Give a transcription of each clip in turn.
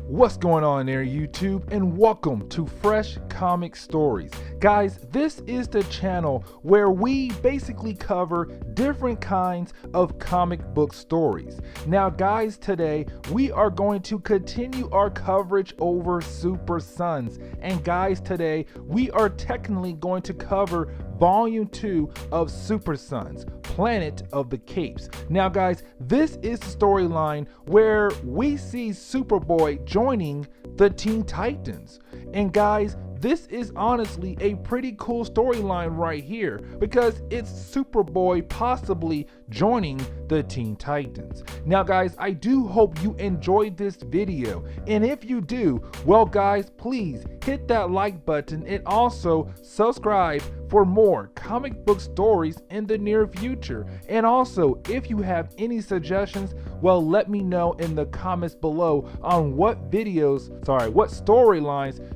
What's going on there, YouTube, and welcome to Fresh Comic Stories. Guys, this is the channel where we basically cover different kinds of comic book stories. Now guys, today we are going to continue our coverage over Super Sons. And guys, today we are technically going to cover Volume 2 of Super Sons, Planet of the Capes. Now guys, this is the storyline where we see Superboy joining the Teen Titans. And guys, this is honestly a pretty cool storyline right here because it's Superboy possibly joining the Teen Titans. Now guys, I do hope you enjoyed this video, and if you do, well guys, please hit that like button and also subscribe for more comic book stories in the near future. And also, if you have any suggestions, well, let me know in the comments below on what storylines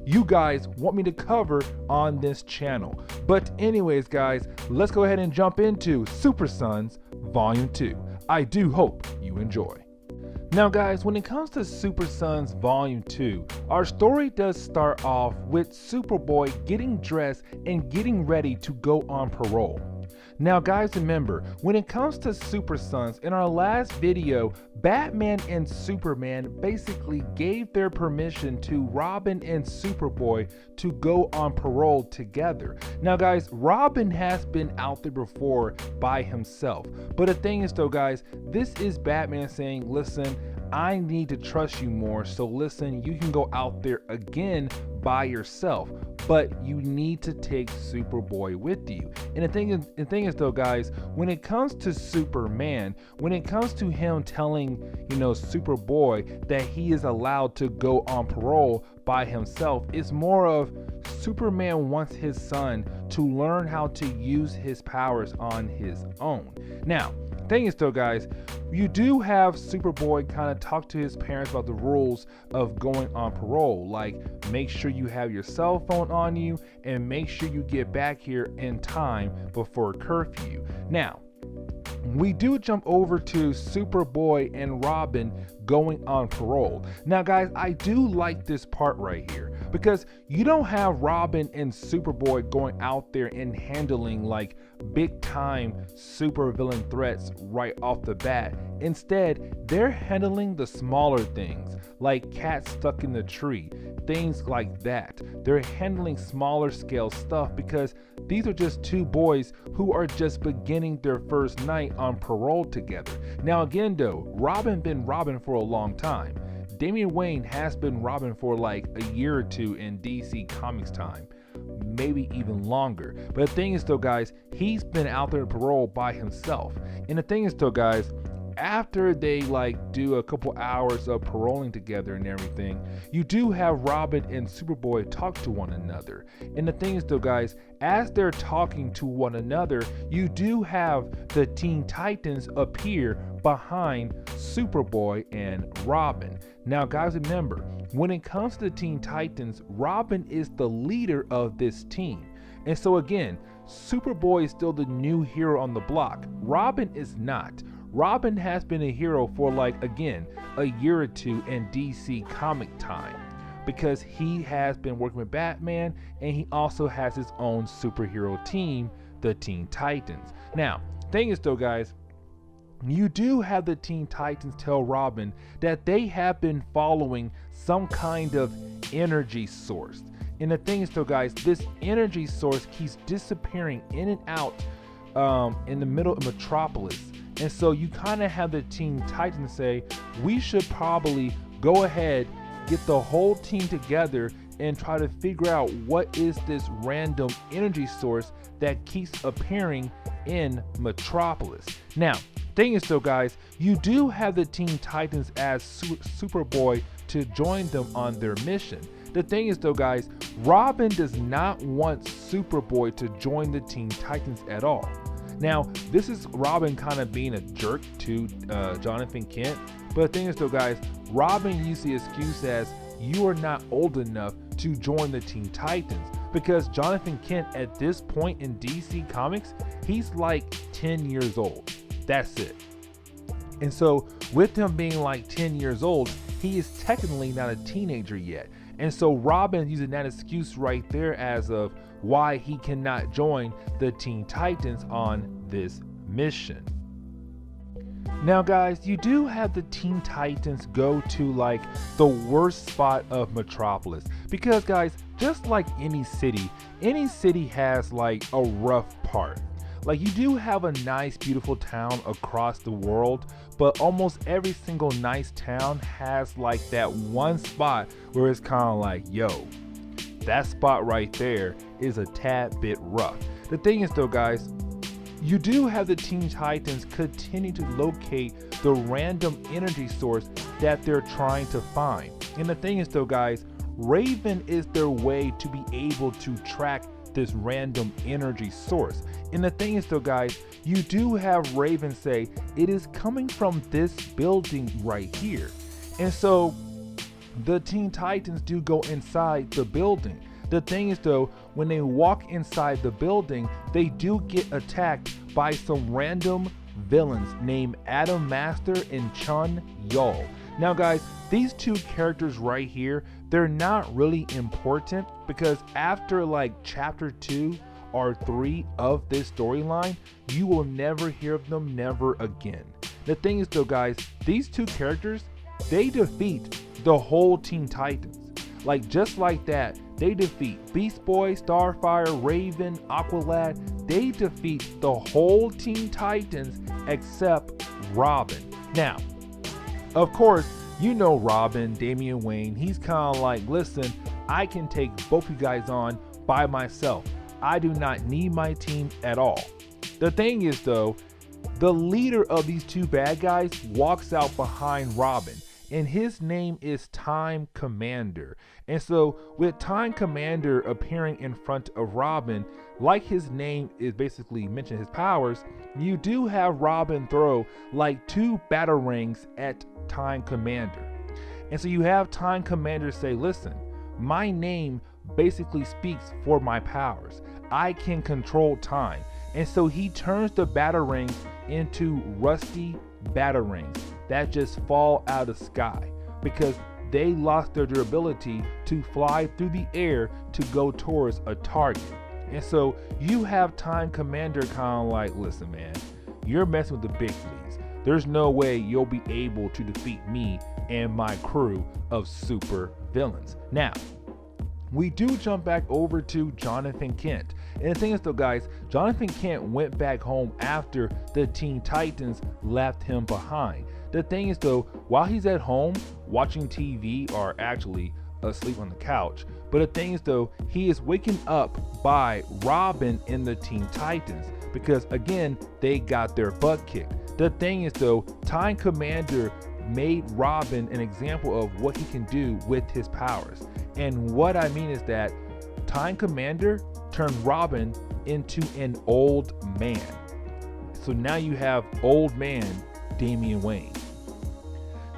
you guys want me to cover on this channel. But anyways guys, let's go ahead and jump into Super Sons Volume 2. I do hope you enjoy. Now guys, when it comes to Super Sons Volume 2, our story does start off with Superboy getting dressed and getting ready to go on parole. Now guys, remember, when it comes to Super Sons, in our last video, Batman and Superman basically gave their permission to Robin and Superboy to go on parole together. Now guys, Robin has been out there before by himself. But the thing is though guys, this is Batman saying, listen, I need to trust you more, so listen, you can go out there again by yourself, but you need to take Superboy with you. And the thing is though guys, when it comes to Superman, when it comes to him telling, Superboy that he is allowed to go on parole by himself, it's more of Superman wants his son to learn how to use his powers on his own. Now, thing is though guys, you do have Superboy kind of talk to his parents about the rules of going on parole, like make sure you have your cell phone on you and make sure you get back here in time before curfew. Now, we do jump over to Superboy and Robin going on parole. Now guys, I do like this part right here because you don't have Robin and Superboy going out there and handling like big time super villain threats right off the bat. Instead, they're handling the smaller things like cats stuck in the tree, things like that. They're handling smaller scale stuff because these are just two boys who are just beginning their first night on parole together. Now again though, Robin been Robin for a long time. Damian Wayne has been Robin for like a year or two in DC Comics time, maybe even longer. But the thing is though guys, he's been out there on parole by himself. And the thing is though guys, after they like do a couple hours of paroling together and everything, you do have Robin and Superboy talk to one another. And the thing is though guys, as they're talking to one another, you do have the Teen Titans appear behind Superboy and Robin. Now guys, remember, when it comes to the Teen Titans, Robin is the leader of this team. And so again, Superboy is still the new hero on the block. Robin is not. Robin has been a hero for like, again, a year or two in DC comic time because he has been working with Batman and he also has his own superhero team, the Teen Titans. Now, thing is though guys, you do have the Teen Titans tell Robin that they have been following some kind of energy source. And the thing is though guys, this energy source keeps disappearing in and out in the middle of Metropolis. And so you kind of have the Teen Titans say, we should probably go ahead, get the whole team together and try to figure out what is this random energy source that keeps appearing in Metropolis. Now, thing is though guys, you do have the Teen Titans as Superboy to join them on their mission. The thing is though guys, Robin does not want Superboy to join the Teen Titans at all. Now, this is Robin kind of being a jerk to Jonathan Kent. But the thing is though guys, Robin used the excuse as, you are not old enough to join the Teen Titans. Because Jonathan Kent at this point in DC Comics, he's like 10 years old. That's it. And so with him being like 10 years old, he is technically not a teenager yet. And so Robin using that excuse right there as of why he cannot join the Teen Titans on this mission. Now guys, you do have the Teen Titans go to like the worst spot of Metropolis, because guys, just like any city has like a rough part. Like you do have a nice beautiful town across the world, but almost every single nice town has like that one spot where it's kind of like, yo, that spot right there is a tad bit rough. The thing is though guys, you do have the Teen Titans continue to locate the random energy source that they're trying to find. And the thing is though guys, Raven is their way to be able to track this random energy source. And the thing is though guys, you do have Raven say it is coming from this building right here. And so the Teen Titans do go inside the building. The thing is though, when they walk inside the building, they do get attacked by some random villains named Adam Master and Chun Yol. Now guys, these two characters right here, they're not really important, because after like chapter 2 or 3 of this storyline, you will never hear of them never again. The thing is though guys, these two characters, they defeat the whole Teen Titans. Like just like that, they defeat Beast Boy, Starfire, Raven, Aqualad. They defeat the whole Teen Titans except Robin. Now, of course, you know Robin, Damian Wayne, he's kind of like, listen, I can take both you guys on by myself. I do not need my team at all. The thing is though, the leader of these two bad guys walks out behind Robin, and his name is Time Commander. And so with Time Commander appearing in front of Robin, like his name is basically mentioning his powers, you do have Robin throw like 2 batarangs at Time Commander. And so you have Time Commander say, listen, my name basically speaks for my powers. I can control time. And so he turns the batarangs into rusty batarangs that just fall out of the sky, because they lost their durability to fly through the air to go towards a target. And so you have Time Commander kind of like, listen man, you're messing with the big leagues. There's no way you'll be able to defeat me and my crew of super villains. Now, we do jump back over to Jonathan Kent. And the thing is though guys, Jonathan Kent went back home after the Teen Titans left him behind. The thing is though, while he's at home watching TV, or actually asleep on the couch, but the thing is though, he is waken up by Robin and the Teen Titans, because again, they got their butt kicked. The thing is though, Time Commander made Robin an example of what he can do with his powers. And what I mean is that Time Commander turned Robin into an old man. So now you have old man Damian Wayne.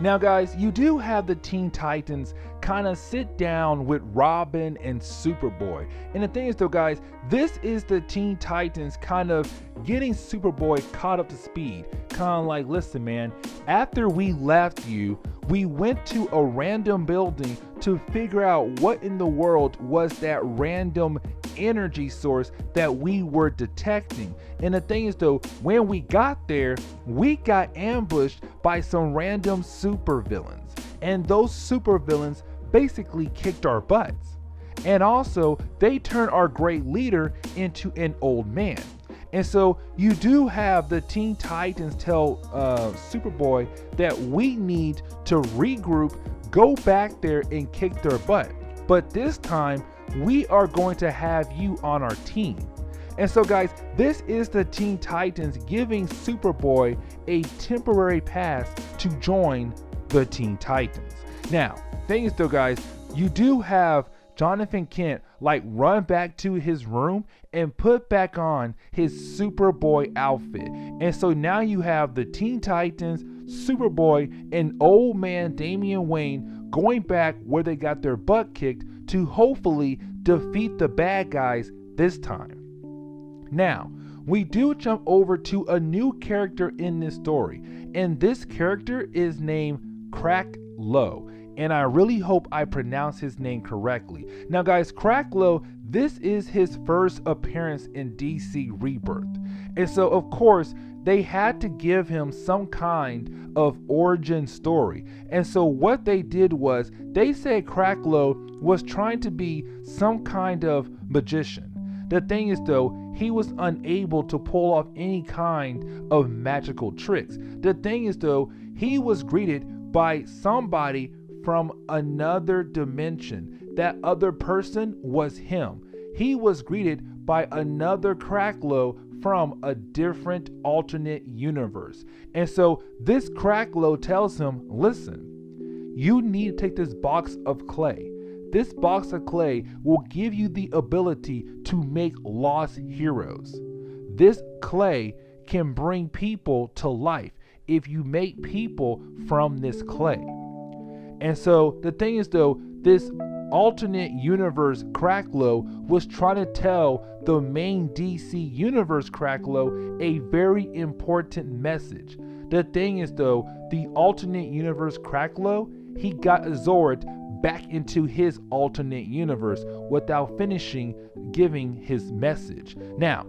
Now guys, you do have the Teen Titans kind of sit down with Robin and Superboy. And the thing is though guys, this is the Teen Titans kind of getting Superboy caught up to speed. Kind of like, listen man, after we left you, we went to a random building to figure out what in the world was that random energy source that we were detecting. And the thing is though, when we got there, we got ambushed by some random super villains. And those super villains basically kicked our butts. And also, they turned our great leader into an old man. And so you do have the Teen Titans tell Superboy that we need to regroup, go back there and kick their butt. But this time, we are going to have you on our team. And so guys, this is the Teen Titans giving Superboy a temporary pass to join the Teen Titans. Now, thing is though guys, you do have Jonathan Kent like run back to his room and put back on his Superboy outfit. And so now you have the Teen Titans, Superboy, and old man Damian Wayne going back where they got their butt kicked to hopefully defeat the bad guys this time. Now, we do jump over to a new character in this story, and this character is named Crack Lowe. And I really hope I pronounce his name correctly. Now guys, Crack Lowe, this is his first appearance in DC Rebirth. And so of course, they had to give him some kind of origin story. And so what they did was, they said Crack Lowe was trying to be some kind of magician. The thing is though, he was unable to pull off any kind of magical tricks. The thing is though, he was greeted by somebody from another dimension. That other person was him. He was greeted by another Crack Lowe from a different alternate universe. And so this Crack Lowe tells him, listen, you need to take this box of clay. This box of clay will give you the ability to make lost heroes. This clay can bring people to life if you make people from this clay. And so the thing is though, this alternate universe Crack Lowe was trying to tell the main DC universe Crack Lowe a very important message. The thing is though, the alternate universe Crack Lowe, he got absorbed back into his alternate universe without finishing giving his message. Now,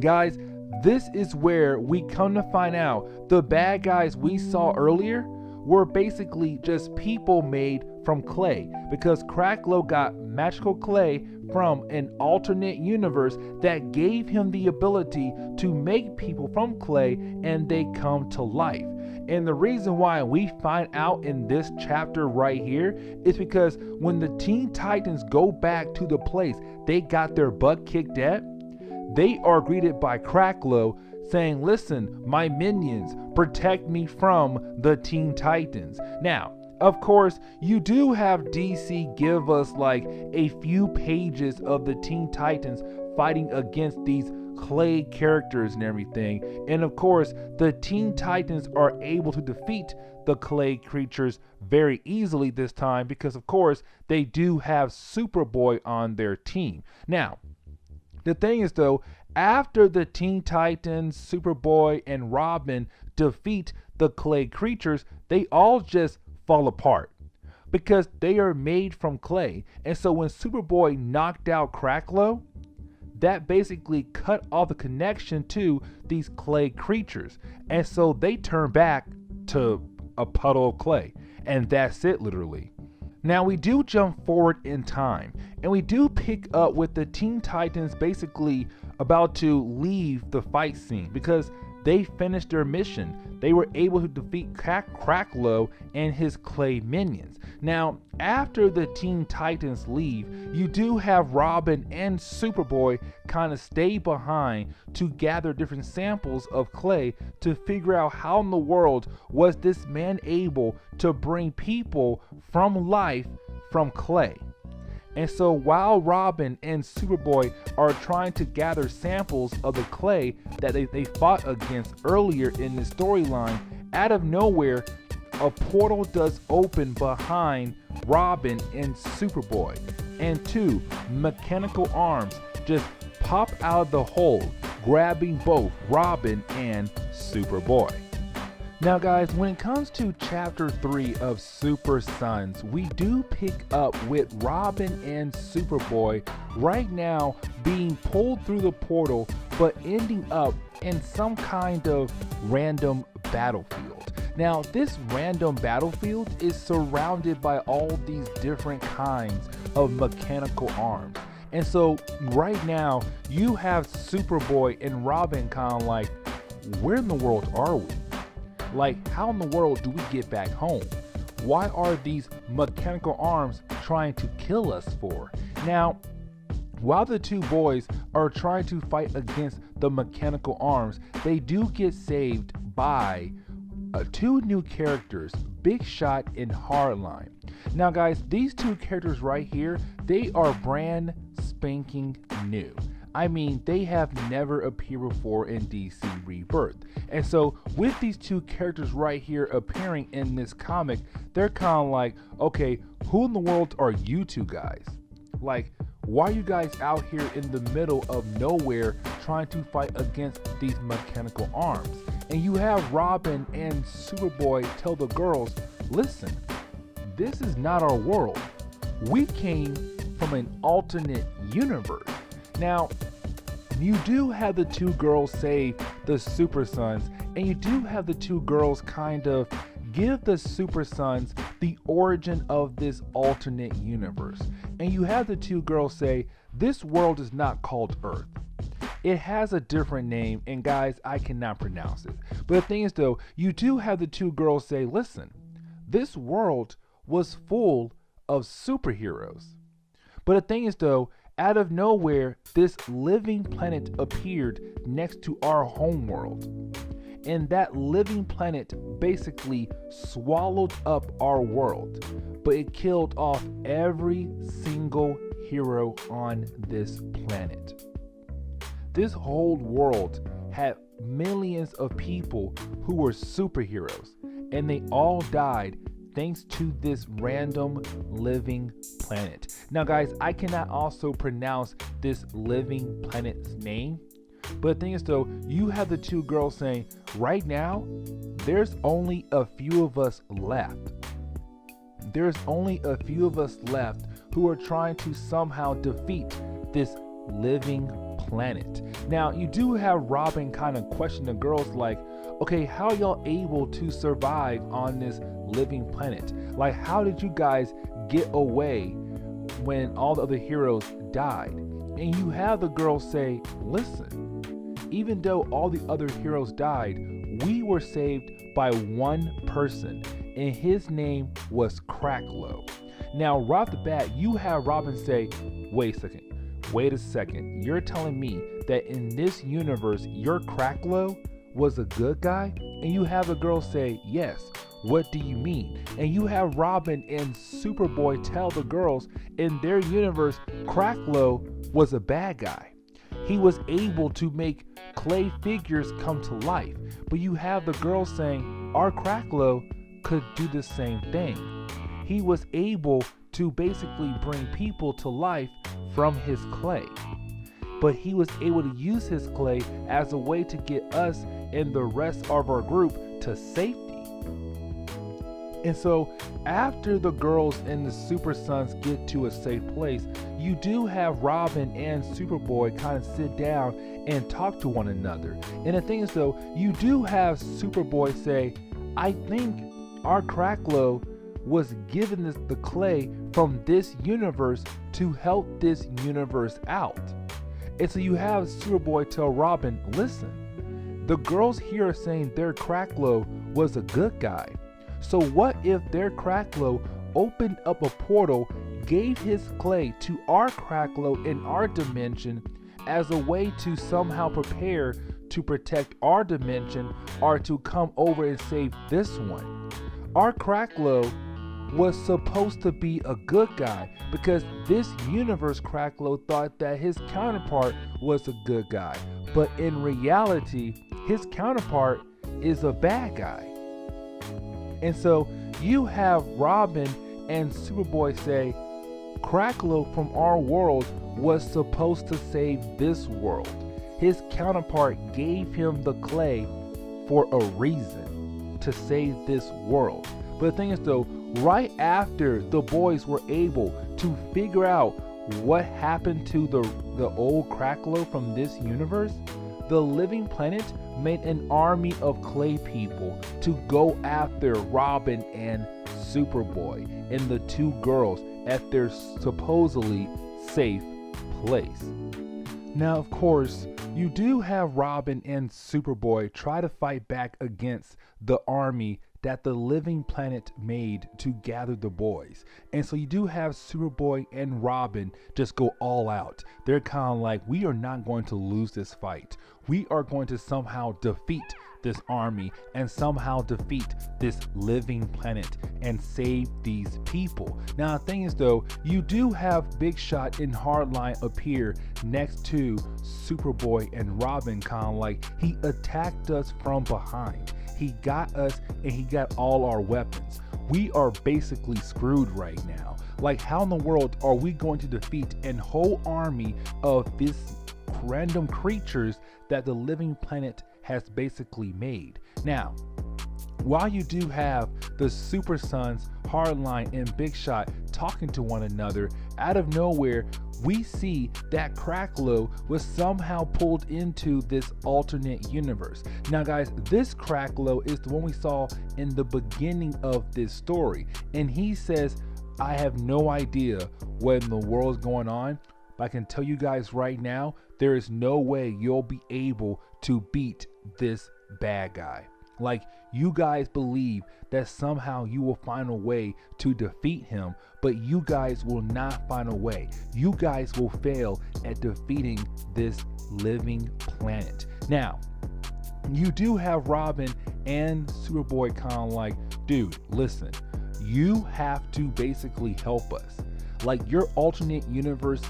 guys, this is where we come to find out the bad guys we saw earlier were basically just people made from clay, because Crack Lowe got magical clay from an alternate universe that gave him the ability to make people from clay and they come to life. And the reason why we find out in this chapter right here is because when the Teen Titans go back to the place they got their butt kicked at, they are greeted by Crack Lowe saying, listen, my minions, protect me from the Teen Titans. Now, of course, you do have DC give us like a few pages of the Teen Titans fighting against these clay characters and everything. And of course, the Teen Titans are able to defeat the clay creatures very easily this time because, of course, they do have Superboy on their team. Now, the thing is though, after the Teen Titans, Superboy, and Robin defeat the clay creatures, they all just fall apart because they are made from clay. And so when Superboy knocked out Crack Lowe, that basically cut off the connection to these clay creatures. And so they turn back to a puddle of clay. And that's it, literally. Now we do jump forward in time, and we do pick up with the Teen Titans basically about to leave the fight scene because they finished their mission. They were able to defeat Crack Lowe and his clay minions. Now, after the Teen Titans leave, you do have Robin and Superboy kind of stay behind to gather different samples of clay to figure out how in the world was this man able to bring people from life from clay. And so while Robin and Superboy are trying to gather samples of the clay that they fought against earlier in the storyline, out of nowhere, a portal does open behind Robin and Superboy, and two mechanical arms just pop out of the hole, grabbing both Robin and Superboy. Now guys, when it comes to chapter 3 of Super Sons, we do pick up with Robin and Superboy right now being pulled through the portal but ending up in some kind of random battlefield. Now this random battlefield is surrounded by all these different kinds of mechanical arms. And so right now you have Superboy and Robin kind of like, where in the world are we? Like, how in the world do we get back home? Why are these mechanical arms trying to kill us for? Now, while the two boys are trying to fight against the mechanical arms, they do get saved by two new characters, Big Shot and Hardline. Now guys, these two characters right here, they are brand spanking new. I mean, they have never appeared before in DC Rebirth. And so with these two characters right here appearing in this comic, they're kind of like, okay, who in the world are you two guys? Like, why are you guys out here in the middle of nowhere trying to fight against these mechanical arms? And you have Robin and Superboy tell the girls, listen, this is not our world. We came from an alternate universe. Now, you do have the two girls save the Super Sons, and you do have the two girls kind of give the Super Sons the origin of this alternate universe. And you have the two girls say, this world is not called Earth. It has a different name, and guys, I cannot pronounce it. But the thing is though, you do have the two girls say, listen, this world was full of superheroes. But the thing is though, out of nowhere, this living planet appeared next to our home world. And that living planet basically swallowed up our world, but it killed off every single hero on this planet. This whole world had millions of people who were superheroes, and they all died thanks to this random living planet. Now guys, I cannot also pronounce this living planet's name, but the thing is though, you have the two girls saying, right now, there's only a few of us left. There's only a few of us left who are trying to somehow defeat this living planet. Now, you do have Robin kind of question the girls like, okay, how are y'all able to survive on this living planet? Like, how did you guys get away when all the other heroes died? And you have the girls say, listen, even though all the other heroes died, we were saved by one person, and his name was Cracklow. Now, right off the bat, you have Robin say, wait a second, you're telling me that in this universe, your Cracklow was a good guy? And you have the girl say, yes, what do you mean? And you have Robin and Superboy tell the girls in their universe, Cracklow was a bad guy. He was able to make clay figures come to life. But you have the girls saying, our Cracklow could do the same thing. He was able to basically bring people to life from his clay. But he was able to use his clay as a way to get us and the rest of our group to safety. And so after the girls and the Super Sons get to a safe place, you do have Robin and Superboy kind of sit down and talk to one another. And the thing is though, you do have Superboy say, I think our Cracklow was given the clay from this universe to help this universe out. And so you have Superboy tell Robin, listen, the girls here are saying their Cracklow was a good guy. So what if their Cracklow opened up a portal, gave his clay to our Cracklow in our dimension as a way to somehow prepare to protect our dimension or to come over and save this one? Our Cracklow was supposed to be a good guy because this universe Cracklow thought that his counterpart was a good guy. But in reality, his counterpart is a bad guy. And so you have Robin and Superboy say, Cracklow from our world was supposed to save this world. His counterpart gave him the clay for a reason, to save this world. But the thing is though, right after the boys were able to figure out what happened to the old Cracklow from this universe, the living planet made an army of clay people to go after Robin and Superboy and the two girls at their supposedly safe place. Now, of course, you do have Robin and Superboy try to fight back against the army that the living planet made to gather the boys. And so you do have Superboy and Robin just go all out. They're kind of like, we are not going to lose this fight. We are going to somehow defeat this army and somehow defeat this living planet and save these people. Now the thing is though, you do have Big Shot and Hardline appear next to Superboy and Robin, kind of like he attacked us from behind. He got us and he got all our weapons. We are basically screwed right now. Like, how in the world are we going to defeat a whole army of this random creatures that the living planet has basically made? Now, while you do have the Super Sons, Hardline, and Big Shot talking to one another, out of nowhere, we see that Cracklow was somehow pulled into this alternate universe. Now guys, this Cracklow is the one we saw in the beginning of this story. And he says, I have no idea what in the world is going on, but I can tell you guys right now, there is no way you'll be able to beat this bad guy. Like, you guys believe that somehow you will find a way to defeat him, but you guys will not find a way. You guys will fail at defeating this living planet. Now, you do have Robin and Superboy kind of like, dude, listen, you have to basically help us. Like, your alternate universe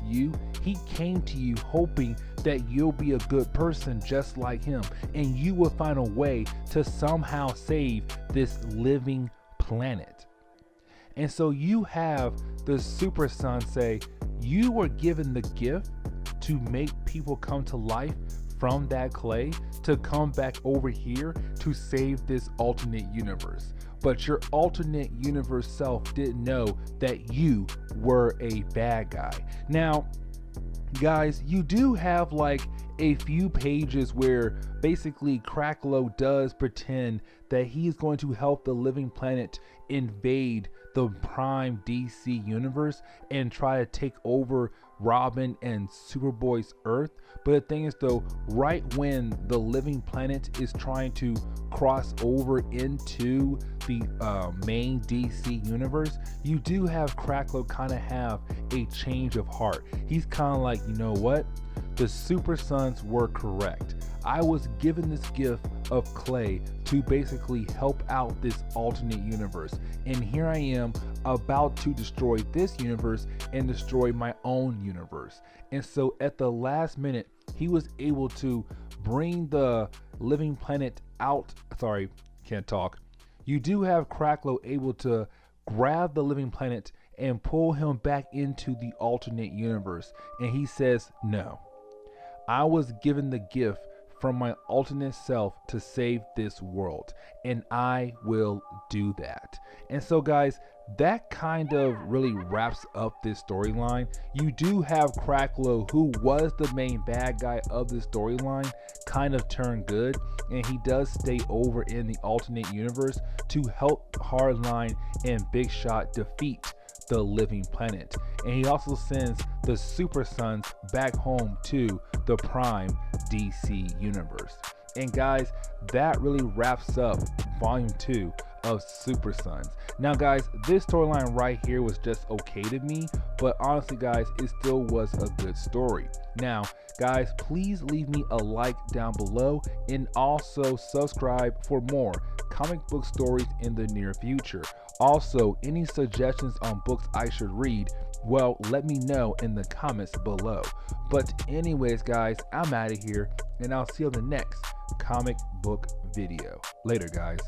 he came to you hoping that you'll be a good person just like him, and you will find a way to somehow save this living planet. And so you have the Super Son say, you were given the gift to make people come to life from that clay, to come back over here to save this alternate universe. But your alternate universe self didn't know that you were a bad guy. Now, guys, you do have like a few pages where basically Cracklow does pretend that he's going to help the living planet invade the prime DC universe and try to take over Robin and Superboy's Earth. But the thing is though, right when the living planet is trying to cross over into the main DC universe, you do have Cracklow kind of have a change of heart. He's kind of like, you know what? The Super Sons were correct. I was given this gift of clay to basically help out this alternate universe. And here I am about to destroy this universe and destroy my own universe. And so at the last minute, he was able to bring the living planet out. Sorry, can't talk. You do have Cracklow able to grab the living planet and pull him back into the alternate universe. And he says, no, I was given the gift from my alternate self to save this world, and I will do that. And so guys, that kind of really wraps up this storyline. You do have Cracklow, who was the main bad guy of the storyline, kind of turn good, and he does stay over in the alternate universe to help Hardline and Big Shot defeat the living planet. And he also sends the Super Sons back home to the prime DC universe. And guys, that really wraps up volume 2 of Super Sons. Now guys, this storyline right here was just okay to me, but honestly guys, it still was a good story. Now guys, please leave me a like down below and also subscribe for more comic book stories in the near future. Also, any suggestions on books I should read, well, let me know in the comments below. But anyways guys, I'm out of here, and I'll see you on the next comic book video. Later guys.